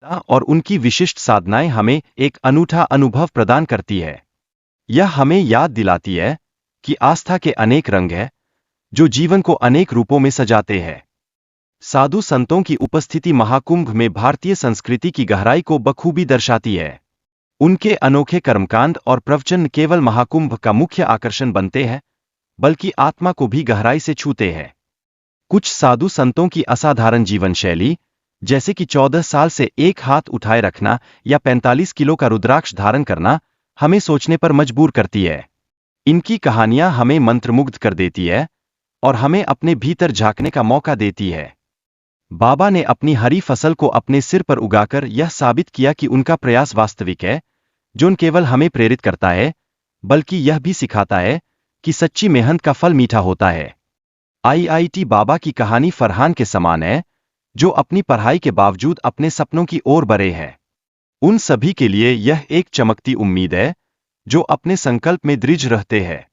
और उनकी विशिष्ट साधनाएं हमें एक अनूठा अनुभव प्रदान करती है। यह हमें याद दिलाती है कि आस्था के अनेक रंग हैं, जो जीवन को अनेक रूपों में सजाते हैं। साधु संतों की उपस्थिति महाकुंभ में भारतीय संस्कृति की गहराई को बखूबी दर्शाती है। उनके अनोखे कर्मकांड और प्रवचन केवल महाकुंभ का मुख्य आकर्षण बनते हैं, बल्कि आत्मा को भी गहराई से छूते हैं। कुछ साधु संतों की असाधारण जीवन शैली, जैसे कि 14 साल से एक हाथ उठाए रखना या 45 किलो का रुद्राक्ष धारण करना, हमें सोचने पर मजबूर करती है। इनकी कहानियां हमें मंत्रमुग्ध कर देती है और हमें अपने भीतर झांकने का मौका देती है। बाबा ने अपनी हरी फसल को अपने सिर पर उगाकर यह साबित किया कि उनका प्रयास वास्तविक है, जो न केवल हमें प्रेरित करता है, बल्कि यह भी सिखाता है कि सच्ची मेहनत का फल मीठा होता है। आईआईटी बाबा की कहानी फरहान के समान है, जो अपनी पढ़ाई के बावजूद अपने सपनों की ओर बढ़े हैं। उन सभी के लिए यह एक चमकती उम्मीद है, जो अपने संकल्प में दृढ़ रहते हैं।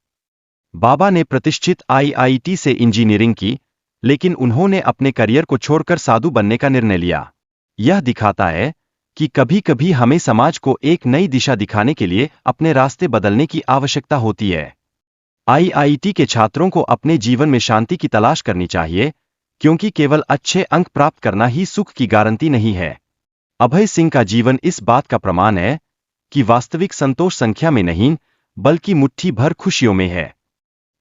बाबा ने प्रतिष्ठित आईआईटी से इंजीनियरिंग की, लेकिन उन्होंने अपने करियर को छोड़कर साधु बनने का निर्णय लिया। यह दिखाता है कि कभी-कभी हमें समाज को एक नई दिशा दिखाने के लिए अपने रास्ते बदलने की आवश्यकता होती है। आईआईटी के छात्रों को अपने जीवन में शांति की तलाश करनी चाहिए, क्योंकि केवल अच्छे अंक प्राप्त करना ही सुख की गारंटी नहीं है। अभय सिंह का जीवन इस बात का प्रमाण है कि वास्तविक संतोष संख्या में नहीं, बल्कि मुट्ठी भर खुशियों में है।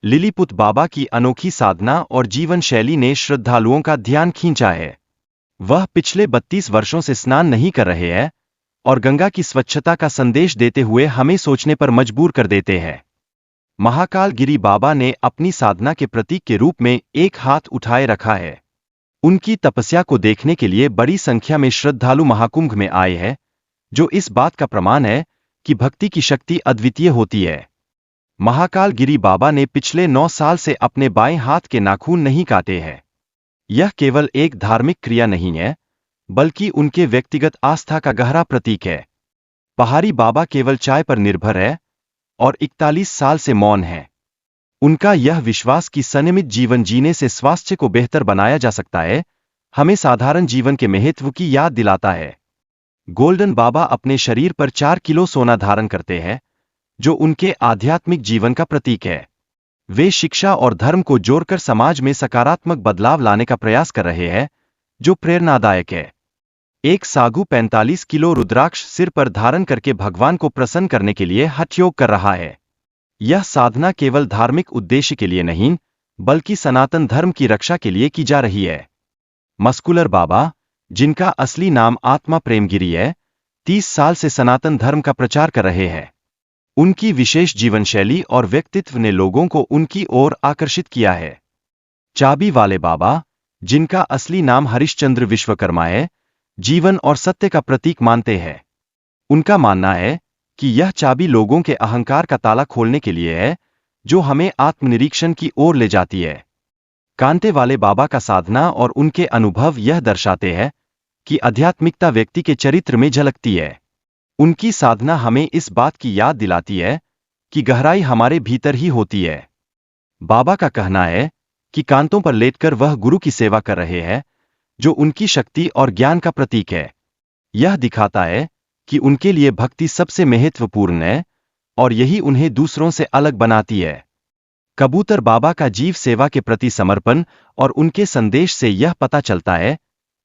लिलीपुत बाबा की अनोखी साधना और जीवन शैली ने श्रद्धालुओं का ध्यान खींचा है। वह पिछले 32 वर्षों से स्नान नहीं कर रहे हैं और गंगा की स्वच्छता का संदेश देते हुए हमें सोचने पर मजबूर कर देते हैं। महाकाल गिरी बाबा ने अपनी साधना के प्रतीक के रूप में एक हाथ उठाए रखा है। उनकी तपस्या को देखने के लिए बड़ी संख्या में श्रद्धालु महाकुंभ में आए हैं, जो इस बात का प्रमाण है कि भक्ति की शक्ति अद्वितीय होती है। महाकाल गिरी बाबा ने पिछले 9 साल से अपने बाएं हाथ के नाखून नहीं काटे हैं। यह केवल एक धार्मिक क्रिया नहीं है, बल्कि उनके व्यक्तिगत आस्था का गहरा प्रतीक है। पहाड़ी बाबा केवल चाय पर निर्भर है और 41 साल से मौन है। उनका यह विश्वास कि संयमित जीवन जीने से स्वास्थ्य को बेहतर बनाया जा सकता है, हमें साधारण जीवन के महत्व की याद दिलाता है। गोल्डन बाबा अपने शरीर पर 4 किलो सोना धारण करते हैं, जो उनके आध्यात्मिक जीवन का प्रतीक है। वे शिक्षा और धर्म को जोड़कर समाज में सकारात्मक बदलाव लाने का प्रयास कर रहे हैं, जो प्रेरणादायक है। एक साधु 45 किलो रुद्राक्ष सिर पर धारण करके भगवान को प्रसन्न करने के लिए हठयोग कर रहा है। यह साधना केवल धार्मिक उद्देश्य के लिए नहीं, बल्कि सनातन धर्म की रक्षा के लिए की जा रही है। मस्कुलर बाबा, जिनका असली नाम आत्मा प्रेमगिरी है, 30 साल से सनातन धर्म का प्रचार कर रहे हैं। उनकी विशेष जीवन शैली और व्यक्तित्व ने लोगों को उनकी ओर आकर्षित किया है। चाबी वाले बाबा, जिनका असली नाम हरिश्चंद्र विश्वकर्मा है, जीवन और सत्य का प्रतीक मानते हैं। उनका मानना है कि यह चाबी लोगों के अहंकार का ताला खोलने के लिए है, जो हमें आत्मनिरीक्षण की ओर ले जाती है। कांटे वाले बाबा का साधना और उनके अनुभव यह दर्शाते हैं कि आध्यात्मिकता व्यक्ति के चरित्र में झलकती है। उनकी साधना हमें इस बात की याद दिलाती है कि गहराई हमारे भीतर ही होती है। बाबा का कहना है कि कांटों पर लेटकर वह गुरु की सेवा कर रहे हैं, जो उनकी शक्ति और ज्ञान का प्रतीक है। यह दिखाता है कि उनके लिए भक्ति सबसे महत्वपूर्ण है और यही उन्हें दूसरों से अलग बनाती है। कबूतर बाबा का जीव सेवा के प्रति समर्पण और उनके संदेश से यह पता चलता है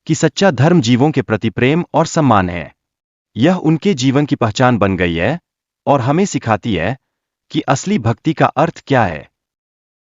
कि सच्चा धर्म जीवों के प्रति प्रेम और सम्मान है। यह उनके जीवन की पहचान बन गई है और हमें सिखाती है कि असली भक्ति का अर्थ क्या है।